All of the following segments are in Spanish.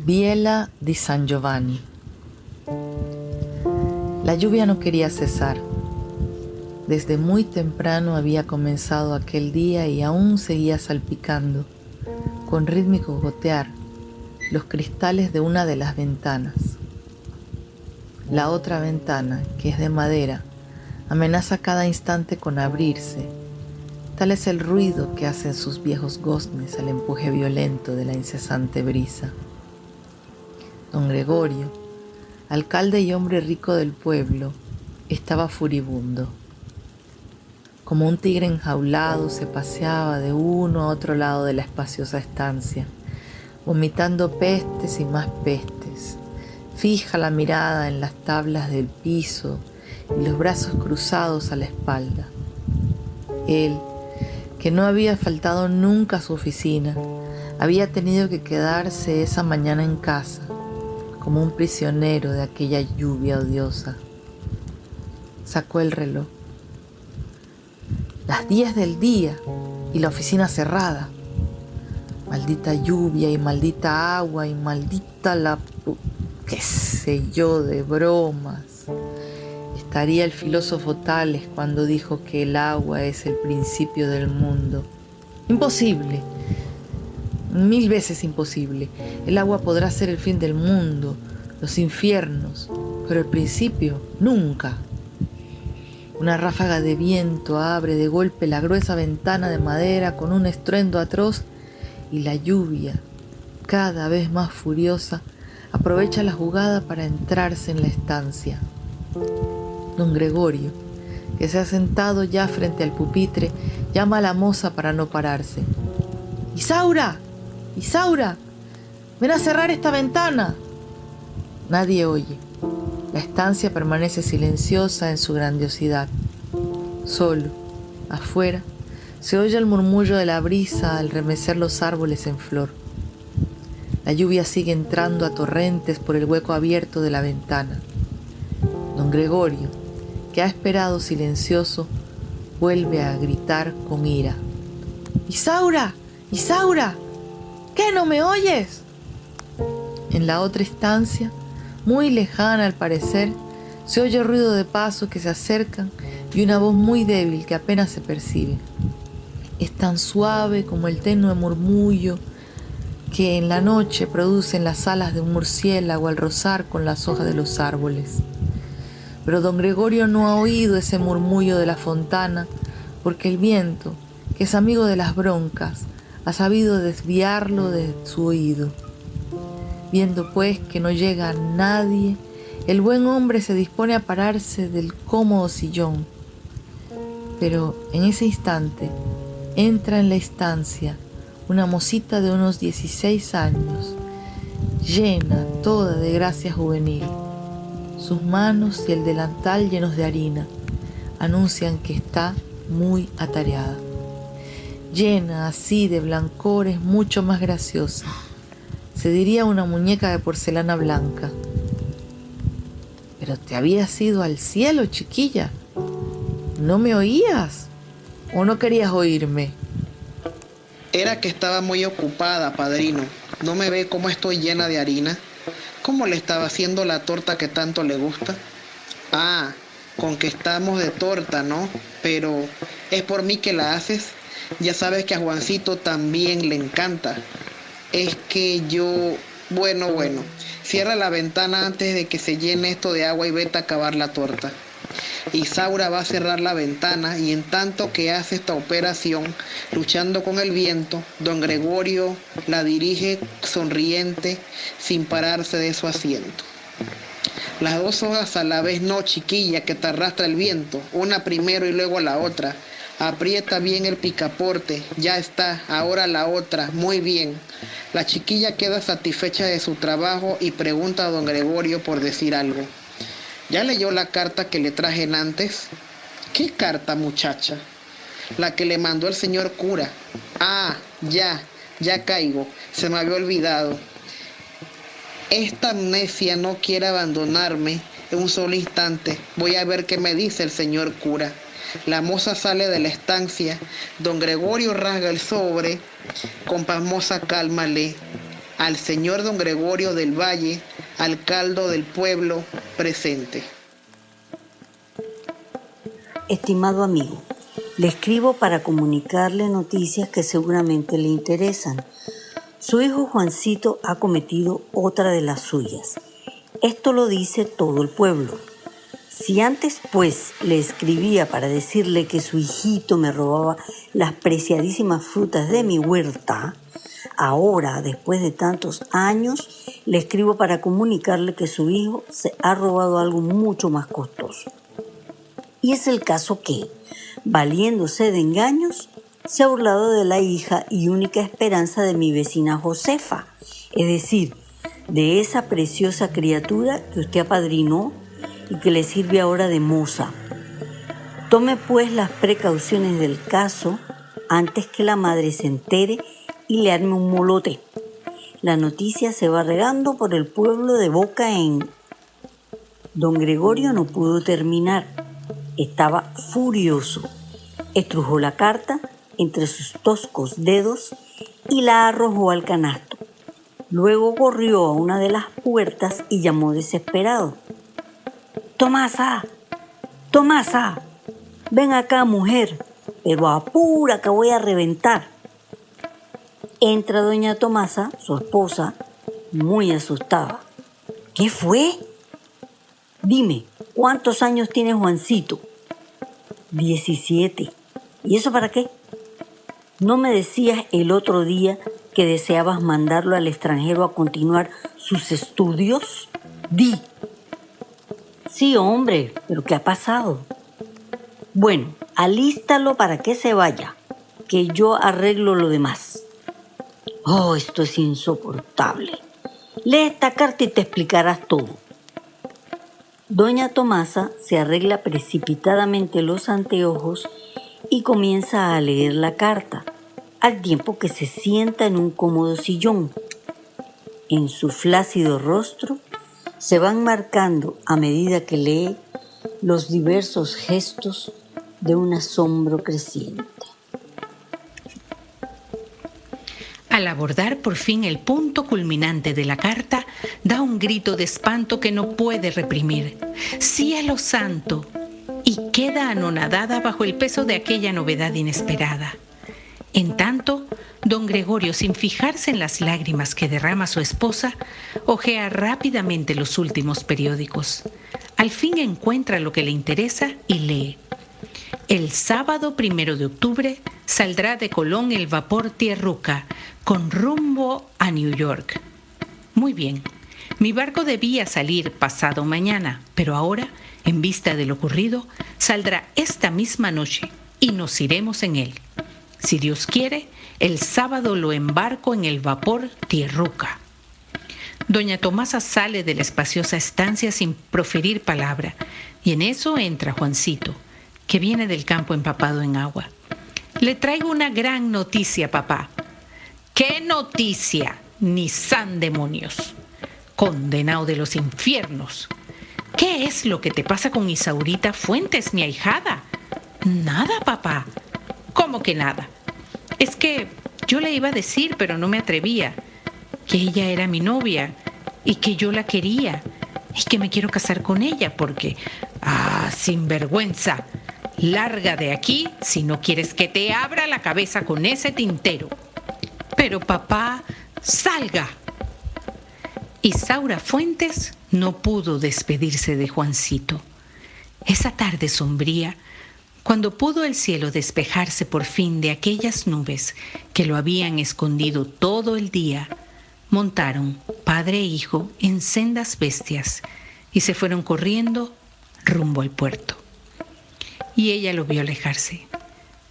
Biela di San Giovanni. La lluvia no quería cesar. Desde muy temprano había comenzado aquel día y aún seguía salpicando, con rítmico gotear, los cristales de una de las ventanas. La otra ventana, que es de madera, amenaza cada instante con abrirse. Tal es el ruido que hacen sus viejos goznes al empuje violento de la incesante brisa. Don Gregorio, alcalde y hombre rico del pueblo, estaba furibundo. Como un tigre enjaulado se paseaba de uno a otro lado de la espaciosa estancia, vomitando pestes y más pestes. Fija la mirada en las tablas del piso y los brazos cruzados a la espalda. Él, que no había faltado nunca a su oficina, había tenido que quedarse esa mañana en casa, como un prisionero de aquella lluvia odiosa. Sacó el reloj. Las 10 del día y la oficina cerrada. Maldita lluvia y maldita agua y maldita qué sé yo, de bromas. Estaría el filósofo Tales cuando dijo que el agua es el principio del mundo. Imposible. 1000 veces imposible. El agua podrá ser el fin del mundo, los infiernos, pero el principio nunca. Una ráfaga de viento abre de golpe la gruesa ventana de madera con un estruendo atroz y la lluvia, cada vez más furiosa, aprovecha la jugada para entrarse en la estancia. Don Gregorio, que se ha sentado ya frente al pupitre, llama a la moza para no pararse. ¡Isaura! ¡Isaura! ¡Ven a cerrar esta ventana! Nadie oye. La estancia permanece silenciosa en su grandiosidad. Solo, afuera, se oye el murmullo de la brisa al remecer los árboles en flor. La lluvia sigue entrando a torrentes por el hueco abierto de la ventana. Don Gregorio, que ha esperado silencioso, vuelve a gritar con ira. ¡Isaura! ¡Isaura! ¿Qué, no me oyes? En la otra estancia, muy lejana al parecer, se oye ruido de pasos que se acercan y una voz muy débil que apenas se percibe. Es tan suave como el tenue murmullo que en la noche producen las alas de un murciélago al rozar con las hojas de los árboles. Pero don Gregorio no ha oído ese murmullo de la fontana porque el viento, que es amigo de las broncas, ha sabido desviarlo de su oído. Viendo pues que no llega nadie, el buen hombre se dispone a pararse del cómodo sillón. Pero en ese instante entra en la estancia una mocita de unos 16 años, llena toda de gracia juvenil. Sus manos y el delantal llenos de harina anuncian que está muy atareada. Llena así de blancores mucho más graciosa. Se diría una muñeca de porcelana blanca. ¿Pero te habías ido al cielo, chiquilla? ¿No me oías? ¿O no querías oírme? Era que estaba muy ocupada, padrino. ¿No me ve cómo estoy llena de harina? ¿Cómo le estaba haciendo la torta que tanto le gusta? Ah, con que estamos de torta, ¿no? Pero, ¿es por mí que la haces? Ya sabes que a Juancito también le encanta. Es que yo... Bueno, cierra la ventana antes de que se llene esto de agua y vete a acabar la torta. Isaura va a cerrar la ventana y en tanto que hace esta operación, luchando con el viento, don Gregorio la dirige sonriente sin pararse de su asiento. Las dos hojas a la vez no, chiquilla, que te arrastra el viento, una primero y luego la otra. Aprieta bien el picaporte, ya está, ahora la otra, muy bien. La chiquilla queda satisfecha de su trabajo y pregunta a don Gregorio por decir algo. ¿Ya leyó la carta que le traje antes? ¿Qué carta, muchacha? La que le mandó el señor cura. Ah, ya caigo, se me había olvidado. Esta amnesia no quiere abandonarme en un solo instante. Voy a ver qué me dice el señor cura. La moza sale de la estancia. Don Gregorio rasga el sobre. Con pasmosa calma lee. al señor don Gregorio del Valle, alcalde del pueblo, presente. Estimado amigo, le escribo para comunicarle noticias que seguramente le interesan. Su hijo Juancito ha cometido otra de las suyas. Esto lo dice todo el pueblo. Si antes, pues, le escribía para decirle que su hijito me robaba las preciadísimas frutas de mi huerta, ahora, después de tantos años, le escribo para comunicarle que su hijo se ha robado algo mucho más costoso. Y es el caso que, valiéndose de engaños, se ha burlado de la hija y única esperanza de mi vecina Josefa, es decir, de esa preciosa criatura que usted apadrinó y que le sirve ahora de moza. Tome pues las precauciones del caso antes que la madre se entere y le arme un molote. La noticia se va regando por el pueblo de boca en... Don Gregorio no pudo terminar. Estaba furioso. Estrujó la carta entre sus toscos dedos y la arrojó al canasto. Luego corrió a una de las puertas y llamó desesperado. «Tomasa, Tomasa, ven acá, mujer, pero apura que voy a reventar». Entra doña Tomasa, su esposa, muy asustada. «¿Qué fue? Dime, ¿cuántos años tiene Juancito?» 17. ¿Y eso para qué? ¿No me decías el otro día que deseabas mandarlo al extranjero a continuar sus estudios? Di. Sí, hombre, pero ¿qué ha pasado? Bueno, alístalo para que se vaya, que yo arreglo lo demás. Oh, esto es insoportable. Lee esta carta y te explicarás todo. Doña Tomasa se arregla precipitadamente los anteojos y comienza a leer la carta, al tiempo que se sienta en un cómodo sillón. En su flácido rostro se van marcando, a medida que lee, los diversos gestos de un asombro creciente. Al abordar por fin el punto culminante de la carta, da un grito de espanto que no puede reprimir. ¡Cielo santo! Y queda anonadada bajo el peso de aquella novedad inesperada. En tanto, don Gregorio, sin fijarse en las lágrimas que derrama su esposa, hojea rápidamente los últimos periódicos. Al fin encuentra lo que le interesa y lee. El sábado 1 de octubre saldrá de Colón el vapor Tierruca con rumbo a New York. Muy bien, mi barco debía salir pasado mañana, pero ahora, en vista de lo ocurrido, saldrá esta misma noche y nos iremos en él. Si Dios quiere, el sábado lo embarco en el vapor Tierruca. Doña Tomasa sale de la espaciosa estancia sin proferir palabra, y en eso entra Juancito, que viene del campo empapado en agua. Le traigo una gran noticia, papá. ¿Qué noticia? Ni san demonios. Condenado de los infiernos. ¿Qué es lo que te pasa con Isaurita Fuentes, mi ahijada? Nada, papá. ¿Cómo que nada? Es que yo le iba a decir, pero no me atrevía, que ella era mi novia y que yo la quería y que me quiero casar con ella porque... ¡Ah, sinvergüenza! Larga de aquí si no quieres que te abra la cabeza con ese tintero. Pero papá, salga. Isaura Fuentes no pudo despedirse de Juancito. Esa tarde sombría, cuando pudo el cielo despejarse por fin de aquellas nubes que lo habían escondido todo el día, montaron padre e hijo en sendas bestias y se fueron corriendo rumbo al puerto. Y ella lo vio alejarse.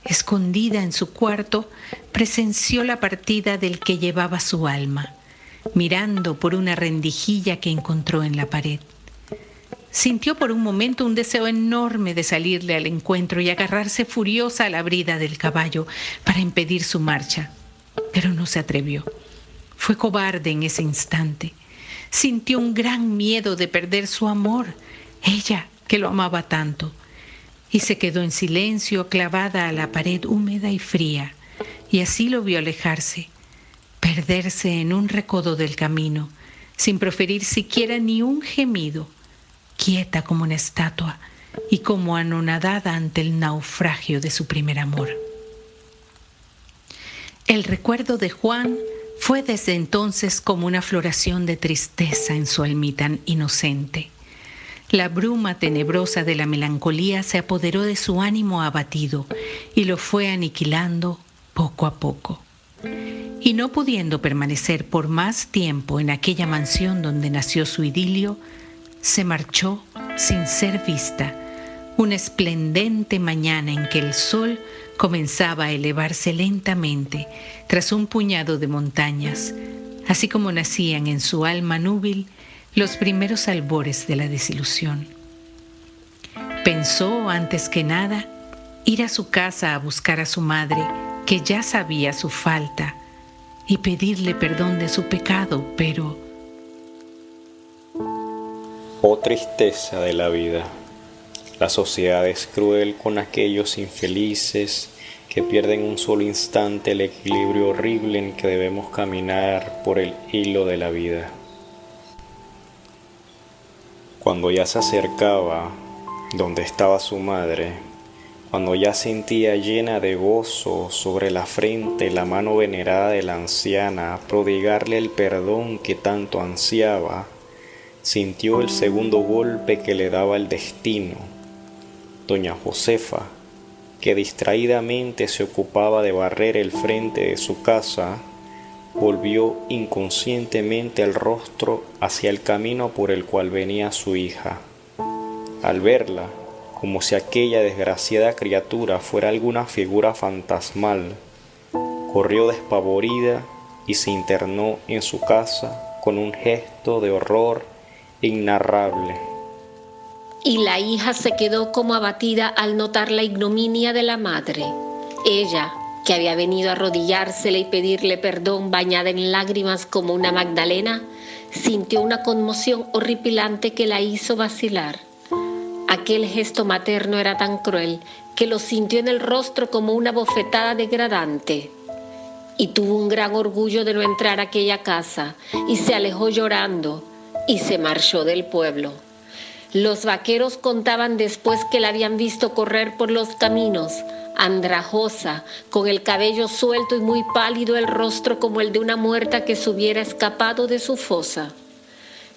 Escondida en su cuarto, presenció la partida del que llevaba su alma, mirando por una rendijilla que encontró en la pared. Sintió por un momento un deseo enorme de salirle al encuentro y agarrarse furiosa a la brida del caballo para impedir su marcha, pero no se atrevió. Fue cobarde en ese instante. Sintió un gran miedo de perder su amor, ella que lo amaba tanto, y se quedó en silencio clavada a la pared húmeda y fría, y así lo vio alejarse, pero perderse en un recodo del camino, sin proferir siquiera ni un gemido, quieta como una estatua y como anonadada ante el naufragio de su primer amor. El recuerdo de Juan fue desde entonces como una floración de tristeza en su almita inocente. La bruma tenebrosa de la melancolía se apoderó de su ánimo abatido y lo fue aniquilando poco a poco. Y no pudiendo permanecer por más tiempo en aquella mansión donde nació su idilio, se marchó sin ser vista, una esplendente mañana en que el sol comenzaba a elevarse lentamente tras un puñado de montañas, así como nacían en su alma núbil los primeros albores de la desilusión. Pensó, antes que nada, ir a su casa a buscar a su madre, que ya sabía su falta, y pedirle perdón de su pecado, pero... Oh tristeza de la vida. La sociedad es cruel con aquellos infelices que pierden un solo instante el equilibrio horrible en que debemos caminar por el hilo de la vida. Cuando ya se acercaba donde estaba su madre, cuando ya sentía llena de gozo sobre la frente la mano venerada de la anciana prodigarle el perdón que tanto ansiaba, sintió el segundo golpe que le daba el destino. Doña Josefa, que distraídamente se ocupaba de barrer el frente de su casa, volvió inconscientemente el rostro hacia el camino por el cual venía su hija. Al verla, como si aquella desgraciada criatura fuera alguna figura fantasmal, corrió despavorida y se internó en su casa con un gesto de horror inarrable. Y la hija se quedó como abatida al notar la ignominia de la madre. Ella, que había venido a arrodillársele y pedirle perdón bañada en lágrimas como una Magdalena, sintió una conmoción horripilante que la hizo vacilar. Aquel gesto materno era tan cruel que lo sintió en el rostro como una bofetada degradante. Y tuvo un gran orgullo de no entrar a aquella casa, y se alejó llorando, y se marchó del pueblo. Los vaqueros contaban después que la habían visto correr por los caminos, andrajosa, con el cabello suelto y muy pálido el rostro como el de una muerta que se hubiera escapado de su fosa.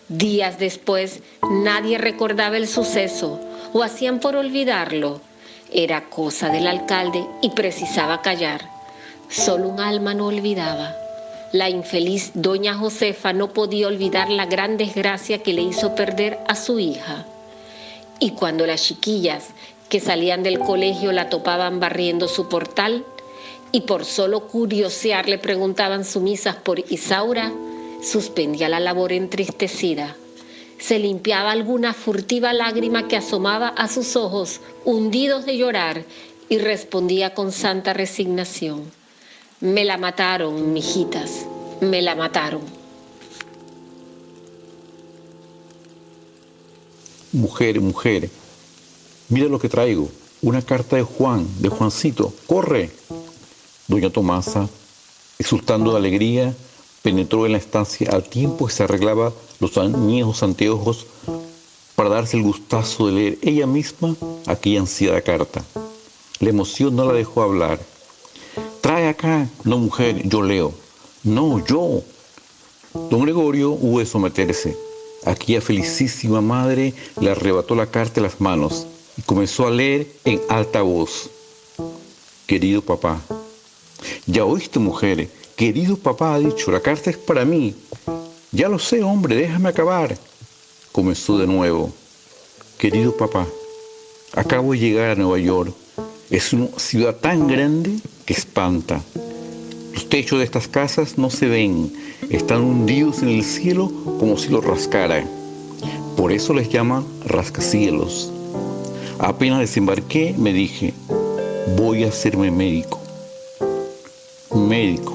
Días después, nadie recordaba el suceso, o hacían por olvidarlo. Era cosa del alcalde y precisaba callar. Solo un alma no olvidaba. La infeliz doña Josefa no podía olvidar la gran desgracia que le hizo perder a su hija. Y cuando las chiquillas que salían del colegio la topaban barriendo su portal y por solo curiosear le preguntaban sumisas por Isaura, suspendía la labor entristecida. Se limpiaba alguna furtiva lágrima que asomaba a sus ojos hundidos de llorar y respondía con santa resignación: me la mataron, mijitas, me la mataron. Mujer, mujer, mira lo que traigo, una carta de Juan, de Juancito, ¡corre! Doña Tomasa, exultando de alegría, penetró en la estancia al tiempo que se arreglaba los añejos anteojos para darse el gustazo de leer ella misma aquella ansiada carta. La emoción no la dejó hablar. Trae acá. No, mujer, yo leo. No, yo. Don Gregorio hubo de someterse. Aquella felicísima madre le arrebató la carta de las manos y comenzó a leer en alta voz. Querido papá. Ya oíste, mujer. Querido papá, ha dicho, la carta es para mí. Ya lo sé, hombre, déjame acabar. Comenzó de nuevo. Querido papá, acabo de llegar a Nueva York. Es una ciudad tan grande que espanta. Los techos de estas casas no se ven, están hundidos en el cielo como si los rascara. Por eso les llaman rascacielos. Apenas desembarqué, me dije, voy a hacerme médico. Médico.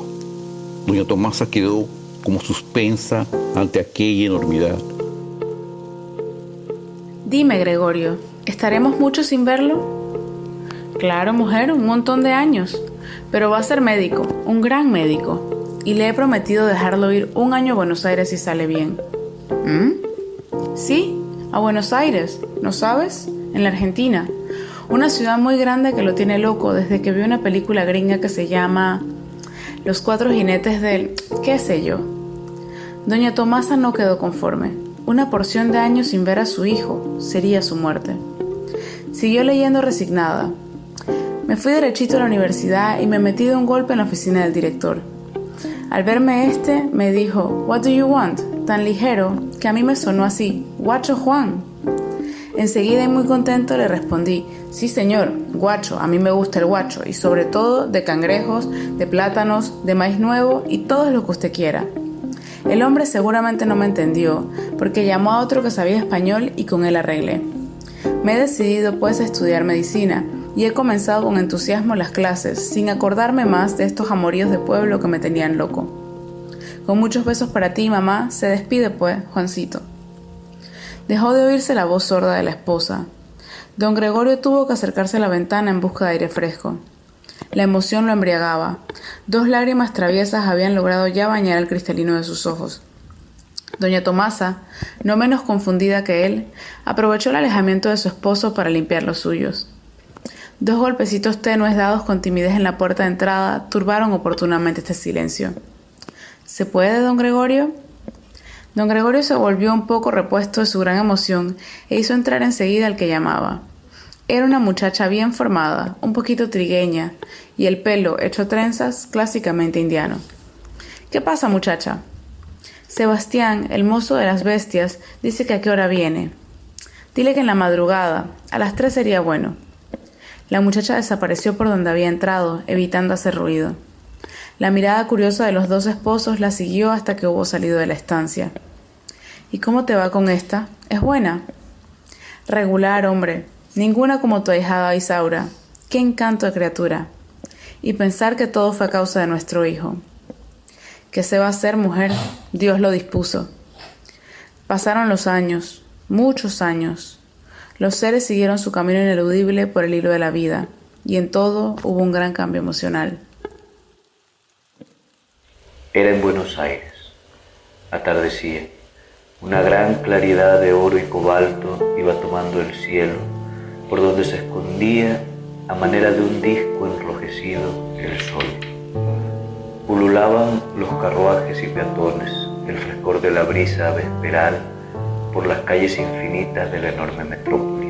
Doña Tomasa quedó como suspensa ante aquella enormidad. Dime, Gregorio, ¿estaremos mucho sin verlo? Claro, mujer, un montón de años. Pero va a ser médico, un gran médico. y le he prometido dejarlo ir un año a Buenos Aires si sale bien. Sí, a Buenos Aires, ¿no sabes? En la Argentina. Una ciudad muy grande que lo tiene loco desde que vio una película gringa que se llama Los Cuatro Jinetes del... qué sé yo. Doña Tomasa no quedó conforme. Una porción de años sin ver a su hijo sería su muerte. Siguió leyendo resignada. Me fui derechito a la universidad y me metí de un golpe en la oficina del director. Al verme me dijo, "What do you want?", tan ligero que a mí me sonó así, "Guacho Juan". Enseguida y muy contento le respondí, "Sí señor, guacho, a mí me gusta el guacho y sobre todo de cangrejos, de plátanos, de maíz nuevo y todo lo que usted quiera". El hombre seguramente no me entendió porque llamó a otro que sabía español y con él arreglé. Me he decidido pues a estudiar medicina y he comenzado con entusiasmo las clases sin acordarme más de estos amoríos de pueblo que me tenían loco. Con muchos besos para ti, mamá, se despide pues, Juancito. Dejó de oírse la voz sorda de la esposa. Don Gregorio tuvo que acercarse a la ventana en busca de aire fresco. La emoción lo embriagaba. 2 lágrimas traviesas habían logrado ya bañar el cristalino de sus ojos. Doña Tomasa, no menos confundida que él, aprovechó el alejamiento de su esposo para limpiar los suyos. 2 golpecitos tenues dados con timidez en la puerta de entrada turbaron oportunamente este silencio. ¿Se puede, don Gregorio? Don Gregorio se volvió un poco repuesto de su gran emoción e hizo entrar enseguida al que llamaba. Era una muchacha bien formada, un poquito trigueña, y el pelo, hecho trenzas, clásicamente indiano. ¿Qué pasa, muchacha? Sebastián, el mozo de las bestias, dice que a qué hora viene. Dile que en la madrugada, a las 3 sería bueno. La muchacha desapareció por donde había entrado, evitando hacer ruido. La mirada curiosa de los 2 esposos la siguió hasta que hubo salido de la estancia. ¿Y cómo te va con esta? ¿Es buena? Regular, hombre. Ninguna como tu ahijada Isaura. ¡Qué encanto de criatura! Y pensar que todo fue a causa de nuestro hijo. ¿Qué se va a hacer, mujer? Dios lo dispuso. Pasaron los años, muchos años. Los seres siguieron su camino ineludible por el hilo de la vida, y en todo hubo un gran cambio emocional. Era en Buenos Aires. Atardecía. Una gran claridad de oro y cobalto iba tomando el cielo, por donde se escondía, a manera de un disco enrojecido, el sol. Pululaban los carruajes y peatones, el frescor de la brisa vesperal, por las calles infinitas de la enorme metrópoli.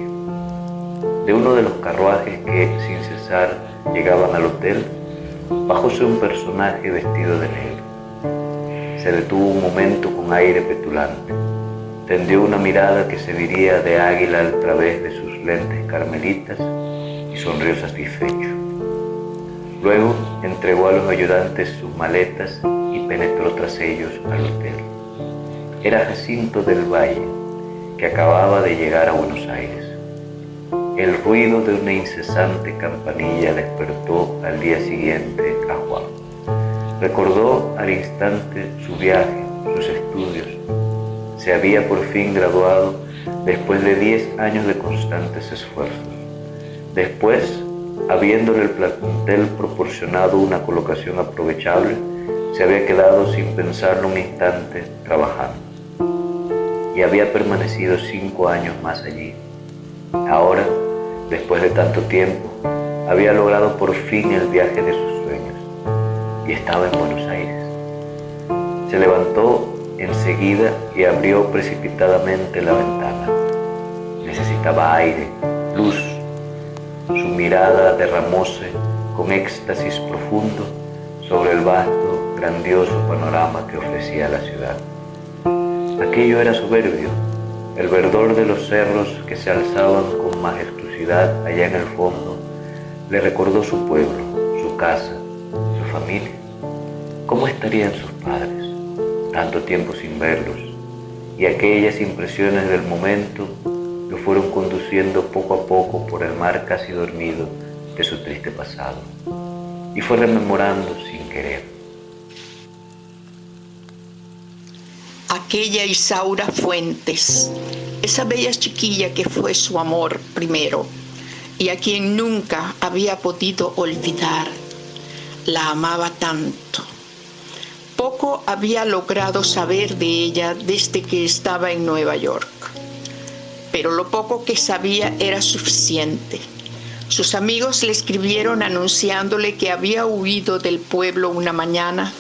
De uno de los carruajes que, sin cesar, llegaban al hotel, bajóse un personaje vestido de negro. Se detuvo un momento con aire petulante. Tendió una mirada que se diría de águila al través de sus lentes carmelitas y sonrió satisfecho. Luego entregó a los ayudantes sus maletas y penetró tras ellos al hotel. Era Jacinto del Valle, que acababa de llegar a Buenos Aires. El ruido de una incesante campanilla despertó al día siguiente a Juan. Recordó al instante su viaje, sus estudios. Se había por fin graduado después de 10 años de constantes esfuerzos. Después, habiéndole el plantel proporcionado una colocación aprovechable, se había quedado sin pensarlo un instante trabajando. Y había permanecido 5 años más allí. Ahora, después de tanto tiempo, había logrado por fin el viaje de sus sueños y estaba en Buenos Aires. Se levantó enseguida y abrió precipitadamente la ventana. Necesitaba aire, luz. Su mirada derramóse con éxtasis profundo sobre el vasto, grandioso panorama que ofrecía la ciudad. Aquello era soberbio, el verdor de los cerros que se alzaban con majestuosidad allá en el fondo le recordó su pueblo, su casa, su familia. ¿Cómo estarían sus padres, tanto tiempo sin verlos? Y aquellas impresiones del momento lo fueron conduciendo poco a poco por el mar casi dormido de su triste pasado, y fue rememorando sin querer. Aquella Isaura Fuentes, esa bella chiquilla que fue su amor primero y a quien nunca había podido olvidar. La amaba tanto. Poco había logrado saber de ella desde que estaba en Nueva York, pero lo poco que sabía era suficiente. Sus amigos le escribieron anunciándole que había huido del pueblo una mañana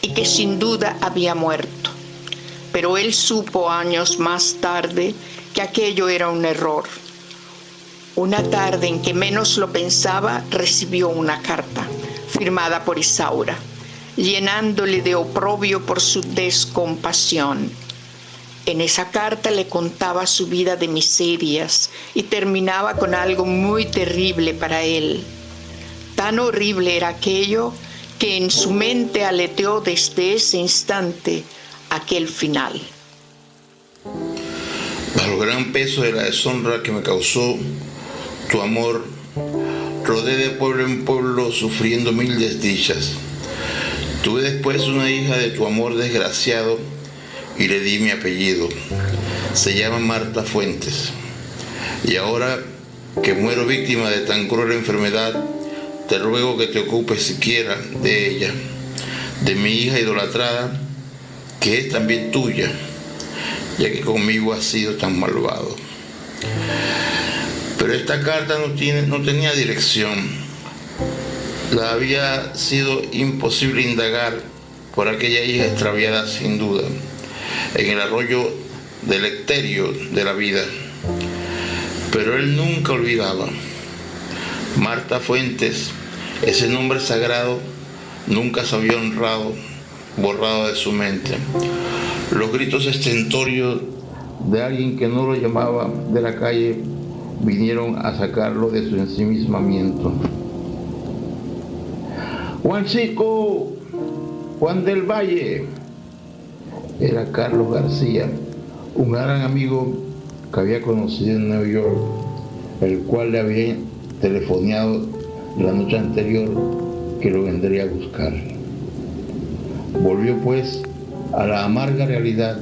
y que sin duda había muerto. Pero él supo años más tarde que aquello era un error. Una tarde en que menos lo pensaba, recibió una carta firmada por Isaura, llenándole de oprobio por su descompasión. En esa carta le contaba su vida de miserias y terminaba con algo muy terrible para él. Tan horrible era aquello que en su mente aleteó desde ese instante aquel final. Bajo el gran peso de la deshonra que me causó tu amor, rodé de pueblo en pueblo sufriendo mil desdichas. Tuve después una hija de tu amor desgraciado y le di mi apellido. Se llama Marta Fuentes. Y ahora que muero víctima de tan cruel enfermedad, te ruego que te ocupes siquiera de ella, de mi hija idolatrada, que es también tuya, ya que conmigo has sido tan malvado. Pero esta carta no tenía dirección. La había sido imposible indagar por aquella hija extraviada sin duda, en el arroyo del ecterio de la vida. Pero él nunca olvidaba. Marta Fuentes, ese nombre sagrado, nunca se había borrado de su mente. Los gritos estentorios de alguien que no lo llamaba de la calle vinieron a sacarlo de su ensimismamiento. ¡Juancico! ¡Juan del Valle! Era Carlos García, un gran amigo que había conocido en Nueva York, el cual le había telefoneado la noche anterior que lo vendría a buscar. Volvió pues a la amarga realidad,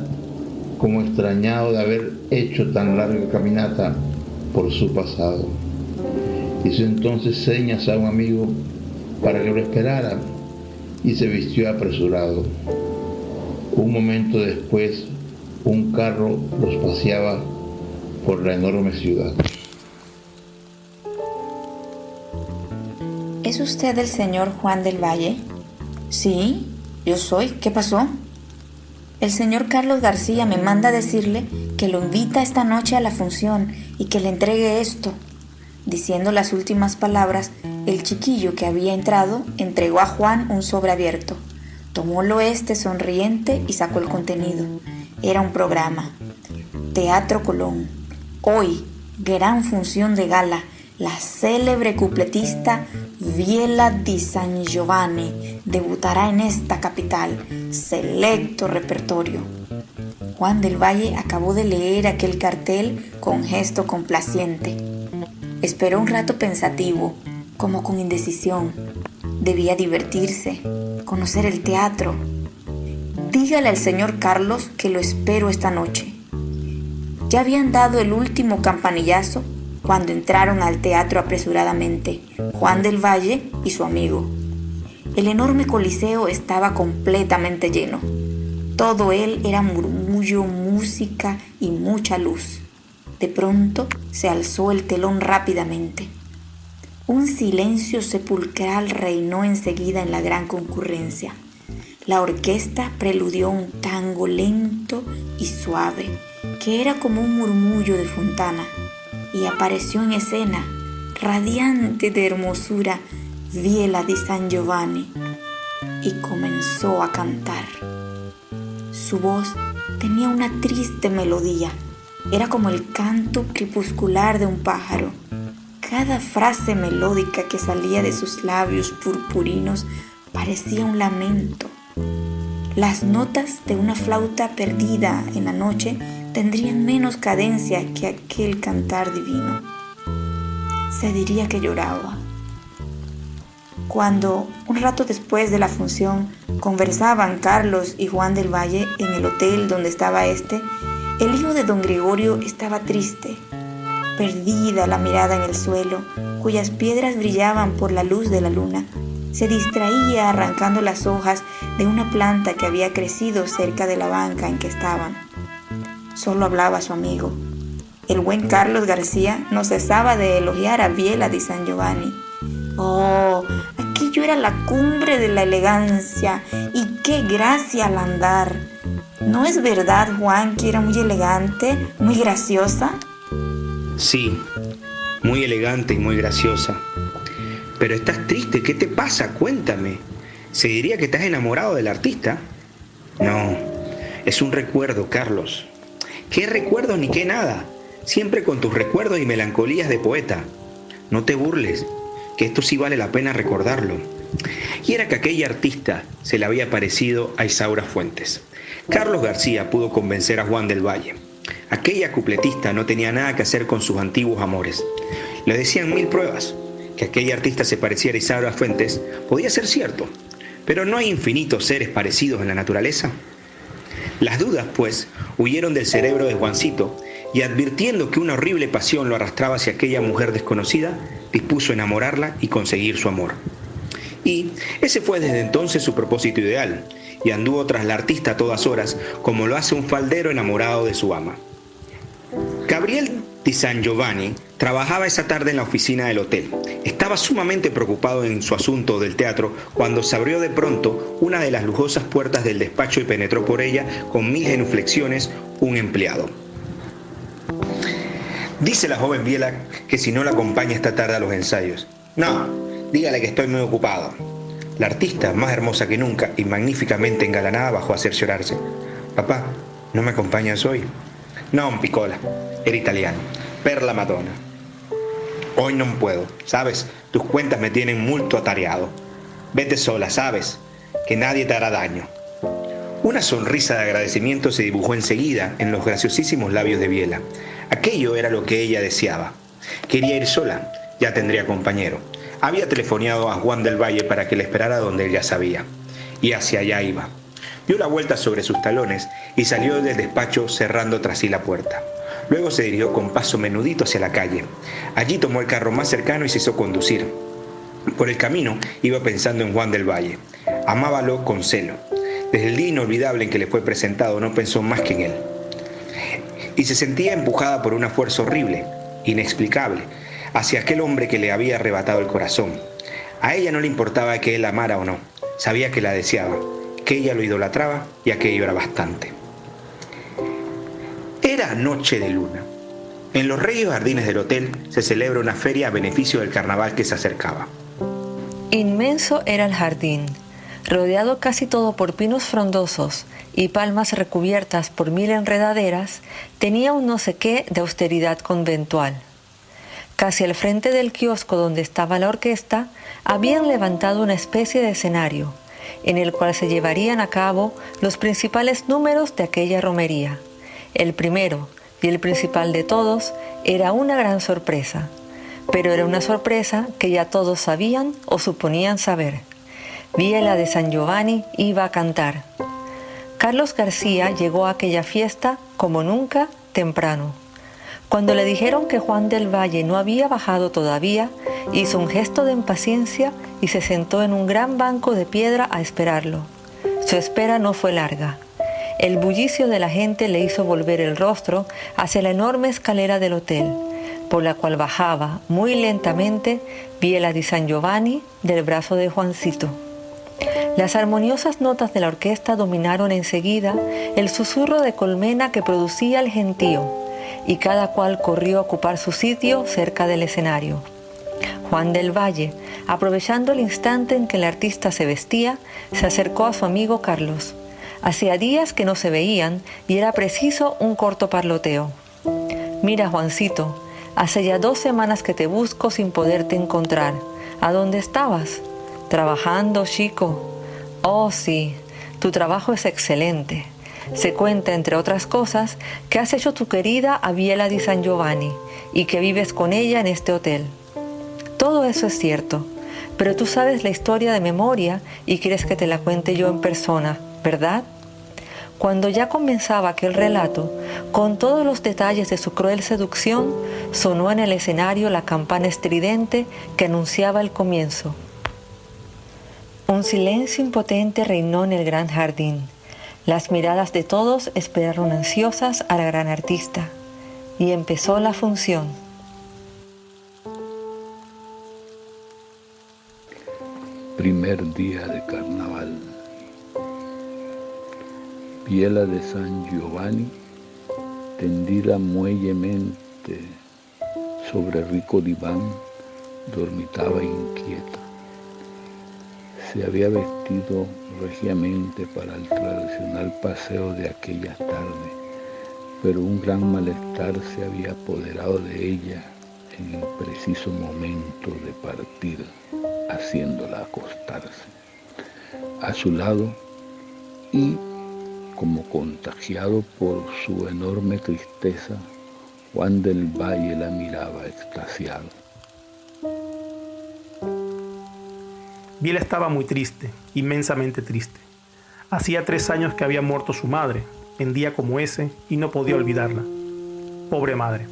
como extrañado de haber hecho tan larga caminata por su pasado. Hizo entonces señas a un amigo para que lo esperara y se vistió apresurado. Un momento después, un carro los paseaba por la enorme ciudad. ¿Es usted el señor Juan del Valle? Sí, yo soy. ¿Qué pasó? El señor Carlos García me manda a decirle que lo invita esta noche a la función y que le entregue esto. Diciendo las últimas palabras, el chiquillo que había entrado entregó a Juan un sobre abierto. Tomólo sonriente y sacó el contenido. Era un programa. Teatro Colón. Hoy, gran función de gala. La célebre cupletista Viela di San Giovanni debutará en esta capital. Selecto repertorio. Juan del Valle acabó de leer aquel cartel con gesto complaciente. Esperó un rato pensativo, como con indecisión. Debía divertirse, conocer el teatro. Dígale al señor Carlos que lo espero esta noche. Ya habían dado el último campanillazo cuando entraron al teatro apresuradamente Juan del Valle y su amigo. El enorme coliseo estaba completamente lleno. Todo él era murmullo, música y mucha luz. De pronto se alzó el telón rápidamente. Un silencio sepulcral reinó enseguida en la gran concurrencia. La orquesta preludió un tango lento y suave, que era como un murmullo de fontana, y apareció en escena, radiante de hermosura, Viela di San Giovanni, y comenzó a cantar. Su voz tenía una triste melodía. Era como el canto crepuscular de un pájaro. Cada frase melódica que salía de sus labios purpurinos parecía un lamento. Las notas de una flauta perdida en la noche tendrían menos cadencia que aquel cantar divino. Se diría que lloraba. Cuando, un rato después de la función, conversaban Carlos y Juan del Valle en el hotel donde estaba el hijo de don Gregorio estaba triste, perdida la mirada en el suelo, cuyas piedras brillaban por la luz de la luna, Se distraía arrancando las hojas de una planta que había crecido cerca de la banca en que estaban. Solo hablaba su amigo. El buen Carlos García no cesaba de elogiar a Biela di San Giovanni. Oh, aquello era la cumbre de la elegancia y qué gracia al andar. ¿No es verdad, Juan, que era muy elegante, muy graciosa? Sí, muy elegante y muy graciosa. Pero estás triste, ¿qué te pasa? Cuéntame. ¿Se diría que estás enamorado del artista? No, es un recuerdo, Carlos. ¿Qué recuerdos ni qué nada? Siempre con tus recuerdos y melancolías de poeta. No te burles, que esto sí vale la pena recordarlo. Y era que aquella artista se le había parecido a Isaura Fuentes. Carlos García pudo convencer a Juan del Valle. Aquella cupletista no tenía nada que hacer con sus antiguos amores. Le decían 1000 pruebas. Que aquella artista se pareciera a Isaura Fuentes podía ser cierto, pero ¿no hay infinitos seres parecidos en la naturaleza? Las dudas, pues, huyeron del cerebro de Juancito y advirtiendo que una horrible pasión lo arrastraba hacia aquella mujer desconocida, dispuso enamorarla y conseguir su amor. Y ese fue desde entonces su propósito ideal, y anduvo tras la artista a todas horas, como lo hace un faldero enamorado de su ama. Gabriel di San Giovanni trabajaba esa tarde en la oficina del hotel. Estaba sumamente preocupado en su asunto del teatro cuando se abrió de pronto una de las lujosas puertas del despacho y penetró por ella con 1000 genuflexiones un empleado. Dice la joven Biela que si no la acompaña esta tarde a los ensayos. No, dígale que estoy muy ocupado. La artista, más hermosa que nunca y magníficamente engalanada, bajó a cerciorarse. Papá, ¿no me acompañas hoy? No, Piccola, era italiano, per la Madonna. Hoy no puedo, ¿sabes? Tus cuentas me tienen multo atareado. Vete sola, ¿sabes? Que nadie te hará daño. Una sonrisa de agradecimiento se dibujó enseguida en los graciosísimos labios de Biela. Aquello era lo que ella deseaba. Quería ir sola, ya tendría compañero. Había telefoneado a Juan del Valle para que le esperara donde él ya sabía. Y hacia allá iba. Dio la vuelta sobre sus talones y salió del despacho cerrando tras sí la puerta. Luego se dirigió con paso menudito hacia la calle. Allí tomó el carro más cercano y se hizo conducir. Por el camino iba pensando en Juan del Valle. Amábalo con celo. Desde el día inolvidable en que le fue presentado no pensó más que en él. Y se sentía empujada por una fuerza horrible, inexplicable, hacia aquel hombre que le había arrebatado el corazón. A ella no le importaba que él la amara o no. Sabía que la deseaba, que ella lo idolatraba y aquello era bastante. Era noche de luna. En los regios jardines del hotel se celebra una feria a beneficio del carnaval que se acercaba. Inmenso era el jardín, rodeado casi todo por pinos frondosos y palmas recubiertas por 1000 enredaderas, tenía un no sé qué de austeridad conventual. Casi al frente del kiosco donde estaba la orquesta, habían levantado una especie de escenario, en el cual se llevarían a cabo los principales números de aquella romería. El primero y el principal de todos era una gran sorpresa, pero era una sorpresa que ya todos sabían o suponían saber. Biela di San Giovanni iba a cantar. Carlos García llegó a aquella fiesta como nunca temprano. Cuando le dijeron que Juan del Valle no había bajado todavía, hizo un gesto de impaciencia y se sentó en un gran banco de piedra a esperarlo. Su espera no fue larga. El bullicio de la gente le hizo volver el rostro hacia la enorme escalera del hotel, por la cual bajaba muy lentamente Biela di San Giovanni del brazo de Juancito. Las armoniosas notas de la orquesta dominaron enseguida el susurro de colmena que producía el gentío, y cada cual corrió a ocupar su sitio cerca del escenario. Juan del Valle, aprovechando el instante en que el artista se vestía, se acercó a su amigo Carlos. Hacía días que no se veían y era preciso un corto parloteo. Mira, Juancito, hace ya 2 semanas que te busco sin poderte encontrar. ¿A dónde estabas? Trabajando, chico. Oh, sí, tu trabajo es excelente. Se cuenta, entre otras cosas, que has hecho tu querida a Biela di San Giovanni y que vives con ella en este hotel. Todo eso es cierto, pero tú sabes la historia de memoria y quieres que te la cuente yo en persona, ¿verdad? Cuando ya comenzaba aquel relato, con todos los detalles de su cruel seducción, sonó en el escenario la campana estridente que anunciaba el comienzo. Un silencio impotente reinó en el gran jardín. Las miradas de todos esperaron ansiosas a la gran artista. Y empezó la función. Primer día de carnaval. Biela de San Giovanni, tendida muellemente sobre rico diván, dormitaba inquieta. Se había vestido regiamente para el tradicional paseo de aquella tarde, pero un gran malestar se había apoderado de ella en el preciso momento de partir, haciéndola acostarse. A su lado, y como contagiado por su enorme tristeza, Juan del Valle la miraba extasiado. Biela estaba muy triste, inmensamente triste. Hacía 3 años que había muerto su madre, en día como ese, y no podía olvidarla. Pobre madre.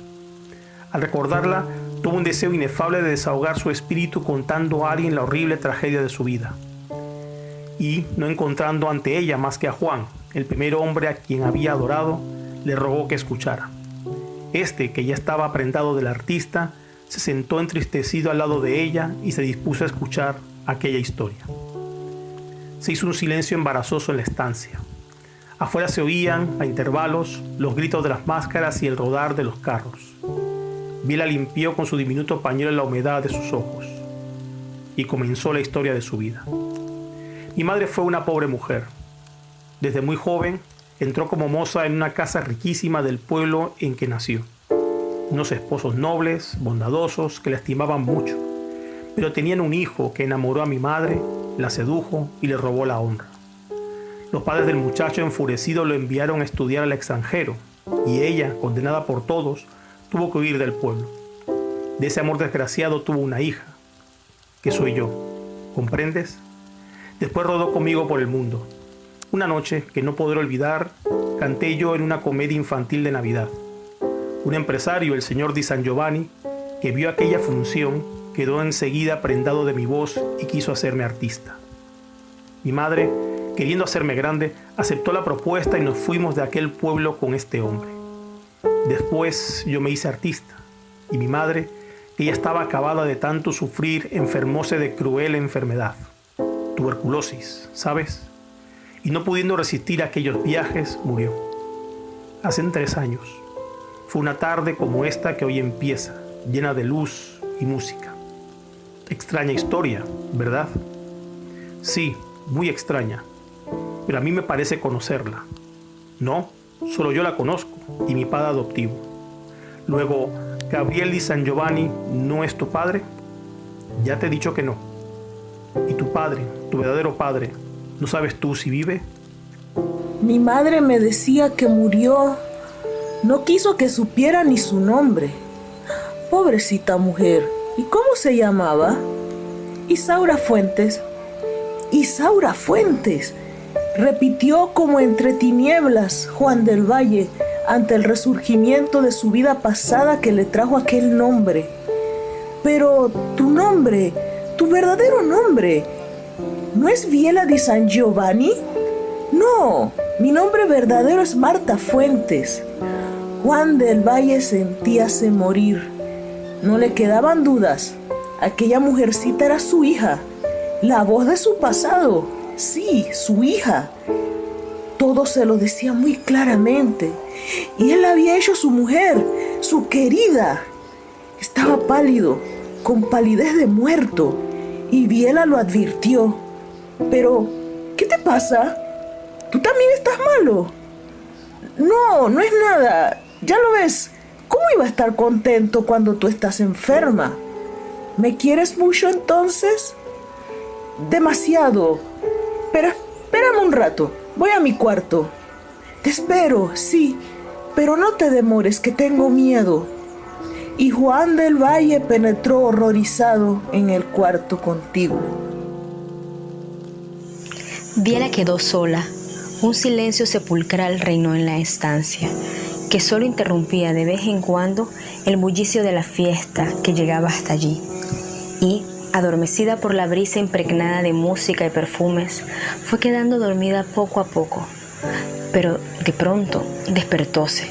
Al recordarla, tuvo un deseo inefable de desahogar su espíritu contando a alguien la horrible tragedia de su vida. Y, no encontrando ante ella más que a Juan, el primer hombre a quien había adorado, le rogó que escuchara. Este, que ya estaba prendado del artista, se sentó entristecido al lado de ella y se dispuso a escuchar aquella historia. Se hizo un silencio embarazoso en la estancia. Afuera se oían, a intervalos, los gritos de las máscaras y el rodar de los carros. Biela limpió con su diminuto pañuelo la humedad de sus ojos. Y comenzó la historia de su vida. Mi madre fue una pobre mujer. Desde muy joven, entró como moza en una casa riquísima del pueblo en que nació. Unos esposos nobles, bondadosos, que la estimaban mucho. Pero tenían un hijo que enamoró a mi madre, la sedujo y le robó la honra. Los padres del muchacho enfurecido lo enviaron a estudiar al extranjero y ella, condenada por todos, tuvo que huir del pueblo. De ese amor desgraciado tuvo una hija, que soy yo, ¿comprendes? Después rodó conmigo por el mundo. Una noche que no podré olvidar, canté yo en una comedia infantil de Navidad. Un empresario, el señor Di San Giovanni, que vio aquella función, quedó enseguida prendado de mi voz y quiso hacerme artista. Mi madre, queriendo hacerme grande, aceptó la propuesta y nos fuimos de aquel pueblo con este hombre. Después yo me hice artista y mi madre, que ya estaba acabada de tanto sufrir, enfermóse de cruel enfermedad, tuberculosis, ¿sabes? Y no pudiendo resistir aquellos viajes, murió. Hace 3 años. Fue una tarde como esta que hoy empieza, llena de luz y música. Extraña historia, ¿verdad? Sí, muy extraña, pero a mí me parece conocerla. No, solo yo la conozco y mi padre adoptivo. Luego, ¿Gabriel Di San Giovanni no es tu padre? Ya te he dicho que no. ¿Y tu padre, tu verdadero padre, no sabes tú si vive? Mi madre me decía que murió. No quiso que supiera ni su nombre. Pobrecita mujer. ¿Y cómo se llamaba? Isaura Fuentes. Isaura Fuentes, repitió como entre tinieblas Juan del Valle ante el resurgimiento de su vida pasada que le trajo aquel nombre. Pero tu nombre, tu verdadero nombre, ¿no es Biela Di San Giovanni? No, mi nombre verdadero es Marta Fuentes. Juan del Valle sentíase morir. No le quedaban dudas. Aquella mujercita era su hija, la voz de su pasado. Sí, su hija. Todo se lo decía muy claramente. Y él la había hecho su mujer, su querida. Estaba pálido, con palidez de muerto, y Biela lo advirtió. Pero, ¿qué te pasa? ¿Tú también estás malo? No, no es nada. Ya lo ves. ¿Cómo iba a estar contento cuando tú estás enferma? ¿Me quieres mucho entonces? Demasiado. Pero espérame un rato. Voy a mi cuarto. Te espero, sí, pero no te demores, que tengo miedo. Y Juan del Valle penetró horrorizado en el cuarto contiguo. Biela quedó sola. Un silencio sepulcral reinó en la estancia, que solo interrumpía de vez en cuando el bullicio de la fiesta que llegaba hasta allí. Y, adormecida por la brisa impregnada de música y perfumes, fue quedando dormida poco a poco. Pero de pronto despertóse.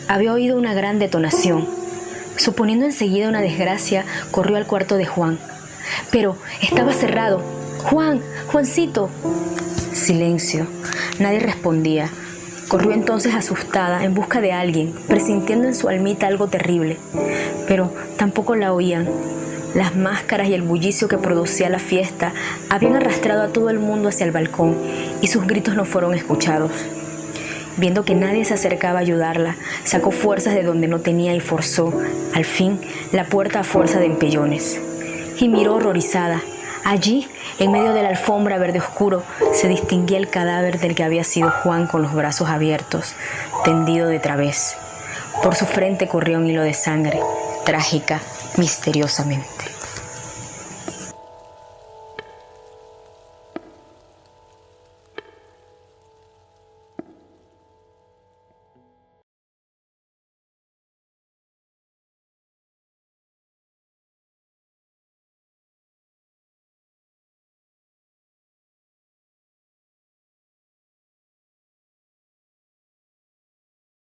Había oído una gran detonación. Suponiendo enseguida una desgracia, corrió al cuarto de Juan. Pero estaba cerrado. ¡Juan! ¡Juancito! Silencio. Nadie respondía. Corrió entonces asustada en busca de alguien, presintiendo en su almita algo terrible. Pero tampoco la oían. Las máscaras y el bullicio que producía la fiesta habían arrastrado a todo el mundo hacia el balcón y sus gritos no fueron escuchados. Viendo que nadie se acercaba a ayudarla, sacó fuerzas de donde no tenía y forzó, al fin, la puerta a fuerza de empellones. Y miró horrorizada. Allí, en medio de la alfombra verde oscuro, se distinguía el cadáver del que había sido Juan con los brazos abiertos, tendido de través. Por su frente corría un hilo de sangre, trágica, misteriosamente.